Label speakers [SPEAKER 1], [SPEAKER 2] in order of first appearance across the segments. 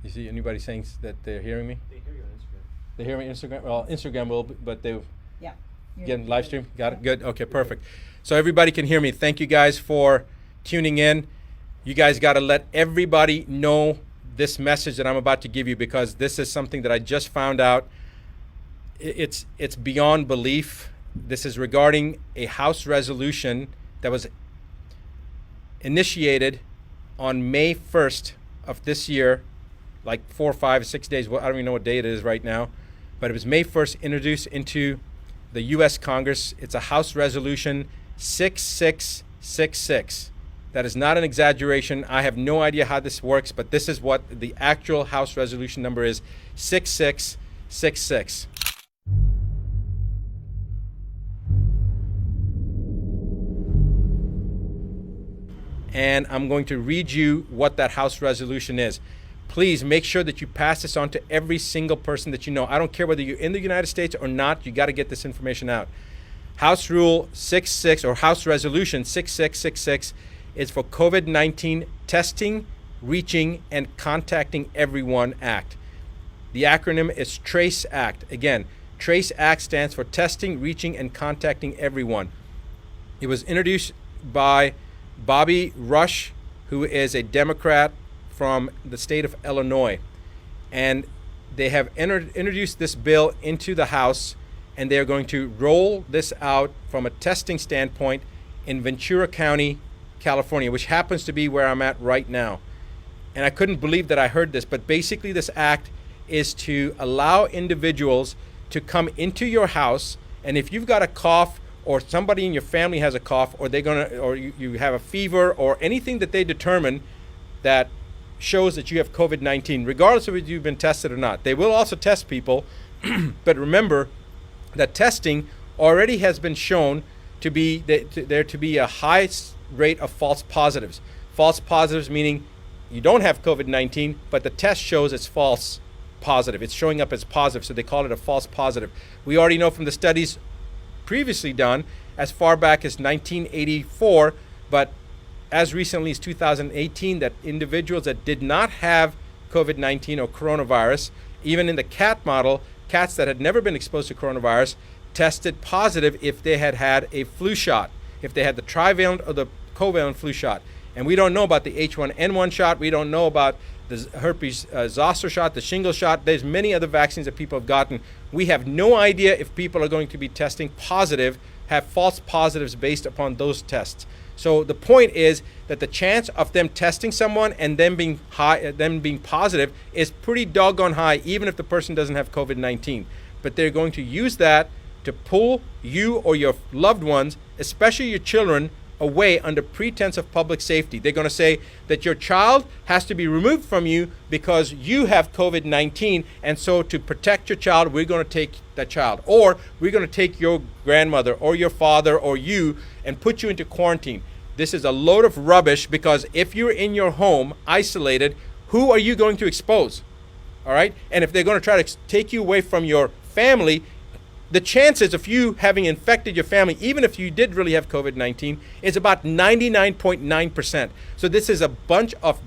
[SPEAKER 1] You see anybody saying that they're hearing me?
[SPEAKER 2] They hear you on Instagram.
[SPEAKER 1] They hear me on Instagram? Well, Instagram will, but they
[SPEAKER 3] Yeah.
[SPEAKER 1] get live stream. Got it? Good. Okay, perfect. So everybody can hear me. Thank you guys for tuning in. You guys got to let everybody know this message that I'm about to give you, because this is something that I just found out. It's beyond belief. This is regarding a House resolution that was initiated on May 1st of this year, like 4, 5, 6 days. I don't even know what day it is right now, but it was May 1st, introduced into the U.S. Congress. It's a House Resolution 6666. That is not an exaggeration. I have no idea how this works, but this is what the actual House Resolution number is, 6666. And I'm going to read you what that House Resolution is. Please make sure that you pass this on to every single person that you know. I don't care whether you're in the United States or not, you got to get this information out. House Rule 66, or House Resolution 6666, is for COVID-19 testing, reaching, and contacting everyone Act. The acronym is TRACE Act. Again, TRACE Act stands for testing, reaching, and contacting everyone. It was introduced by Bobby Rush, who is a Democrat from the state of Illinois. And they have introduced this bill into the House, and they're going to roll this out from a testing standpoint in Ventura County, California, which happens to be where I'm at right now. And I couldn't believe that I heard this, but basically this act is to allow individuals to come into your house, and if you've got a cough, or somebody in your family has a cough, or you have a fever, or anything that they determine that shows that you have COVID-19, regardless of if you've been tested or not. They will also test people, but remember that testing already has been shown to be there to be a high rate of false positives. False positives meaning you don't have COVID-19, but the test shows it's false positive. It's showing up as positive, so they call it a false positive. We already know from the studies previously done as far back as 1984, but as recently as 2018, that individuals that did not have COVID-19 or coronavirus, even in the cat model, cats that had never been exposed to coronavirus, tested positive if they had had a flu shot, if they had the trivalent or the covalent flu shot. And we don't know about the H1N1 shot. We don't know about the herpes zoster shot, the shingle shot. There's many other vaccines that people have gotten. We have no idea if people are going to be testing positive, have false positives based upon those tests. So the point is that the chance of them testing someone and them being positive is pretty doggone high, even if the person doesn't have COVID-19. But they're going to use that to pull you or your loved ones, especially your children, away under pretense of public safety. They're going to say that your child has to be removed from you because you have COVID-19, and so to protect your child, we're going to take that child, or we're going to take your grandmother or your father or you and put you into quarantine. This is a load of rubbish, because if you're in your home isolated, who are you going to expose? All right? And if they're going to try to take you away from your family, the chances of you having infected your family, even if you did really have COVID-19, is about 99.9%. So this is a bunch of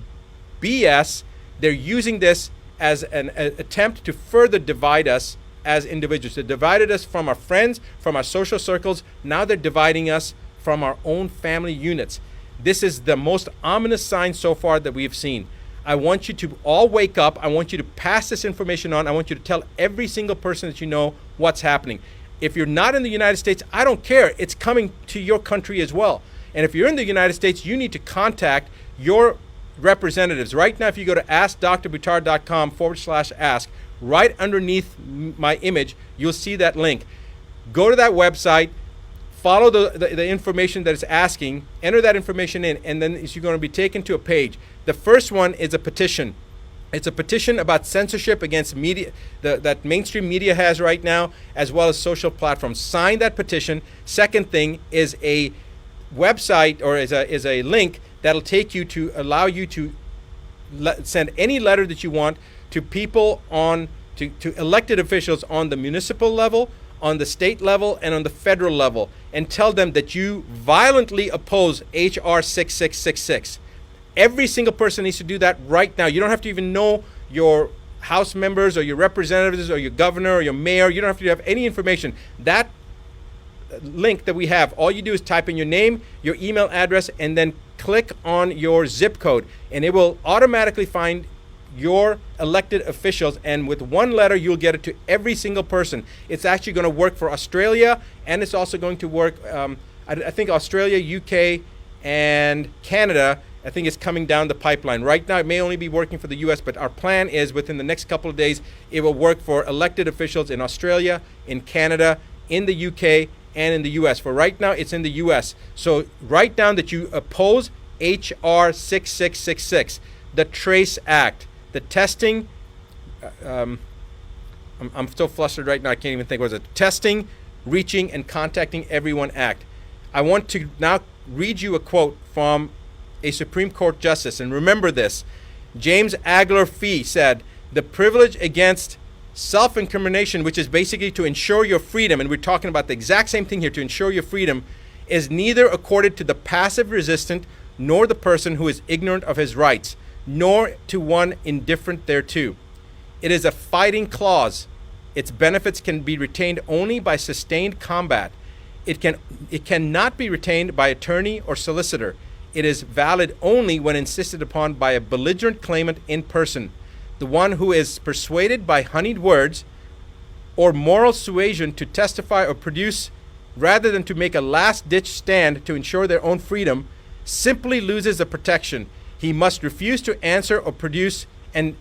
[SPEAKER 1] BS. They're using this as an attempt to further divide us as individuals. They divided us from our friends, from our social circles. Now they're dividing us from our own family units. This is the most ominous sign so far that we've seen. I want you to all wake up. I want you to pass this information on. I want you to tell every single person that you know what's happening. If you're not in the United States, I don't care. It's coming to your country as well. And if you're in the United States, you need to contact your representatives. Right now, if you go to askdrbuttar.com/ask, right underneath my image, you'll see that link. Go to that website, follow the information that it's asking, enter that information in, and then you're going to be taken to a page. The first one is a petition. It's a petition about censorship against media that mainstream media has right now, as well as social platforms. Sign that petition. Second thing is a website, or is a link that'll take you to allow you to send any letter that you want to people to elected officials on the municipal level, on the state level, and on the federal level, and tell them that you violently oppose HR 6666. Every single person needs to do that right now. You don't have to even know your House members or your representatives or your governor or your mayor. You don't have to have any information. That link that we have, all you do is type in your name, your email address, and then click on your zip code, and it will automatically find your elected officials, and with one letter you'll get it to every single person. It's actually going to work for Australia, and it's also going to work I think Australia, UK, and Canada. I think it's coming down the pipeline. Right now it may only be working for the US, but our plan is within the next couple of days it will work for elected officials in Australia, in Canada, in the UK, and in the US. For right now it's in the US. So write down that you oppose HR 6666, the TRACE Act, the testing, I'm so flustered right now I can't even think. What was it? Testing, Reaching, and Contacting Everyone Act. I want to now read you a quote from a Supreme Court justice, and remember this. James Agler Fee said, "The privilege against self-incrimination, which is basically to ensure your freedom," and we're talking about the exact same thing here, to ensure your freedom, "is neither accorded to the passive resistant nor the person who is ignorant of his rights, nor to one indifferent thereto. It is a fighting clause. Its benefits can be retained only by sustained combat. It cannot be retained by attorney or solicitor. It is valid only when insisted upon by a belligerent claimant in person, the one who is persuaded by honeyed words or moral suasion to testify or produce rather than to make a last-ditch stand to ensure their own freedom, simply loses the protection. He must refuse to answer or produce, and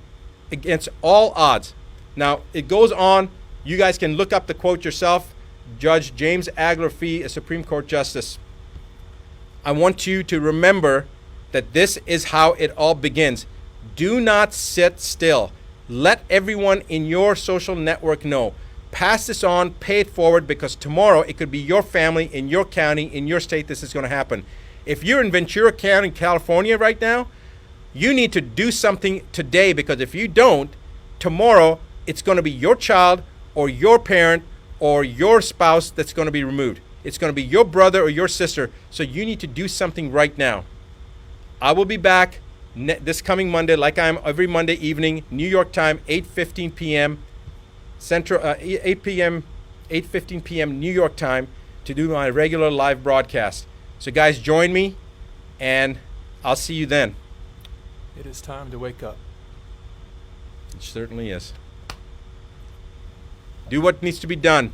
[SPEAKER 1] against all odds." Now, it goes on. You guys can look up the quote yourself. Judge James Agler Fee, a Supreme Court Justice. I want you to remember that this is how it all begins. Do not sit still. Let everyone in your social network know. Pass this on, pay it forward, because tomorrow it could be your family, in your county, in your state this is going to happen. If you're in Ventura County, California right now, you need to do something today, because if you don't, tomorrow it's going to be your child or your parent or your spouse that's going to be removed. It's going to be your brother or your sister. So you need to do something right now. I will be back this coming Monday, like I am every Monday evening, New York time, 8:15 p.m. Central, 8:15 p.m. New York time, to do my regular live broadcast. So guys, join me, and I'll see you then.
[SPEAKER 2] It is time to wake up.
[SPEAKER 1] It certainly is. Do what needs to be done.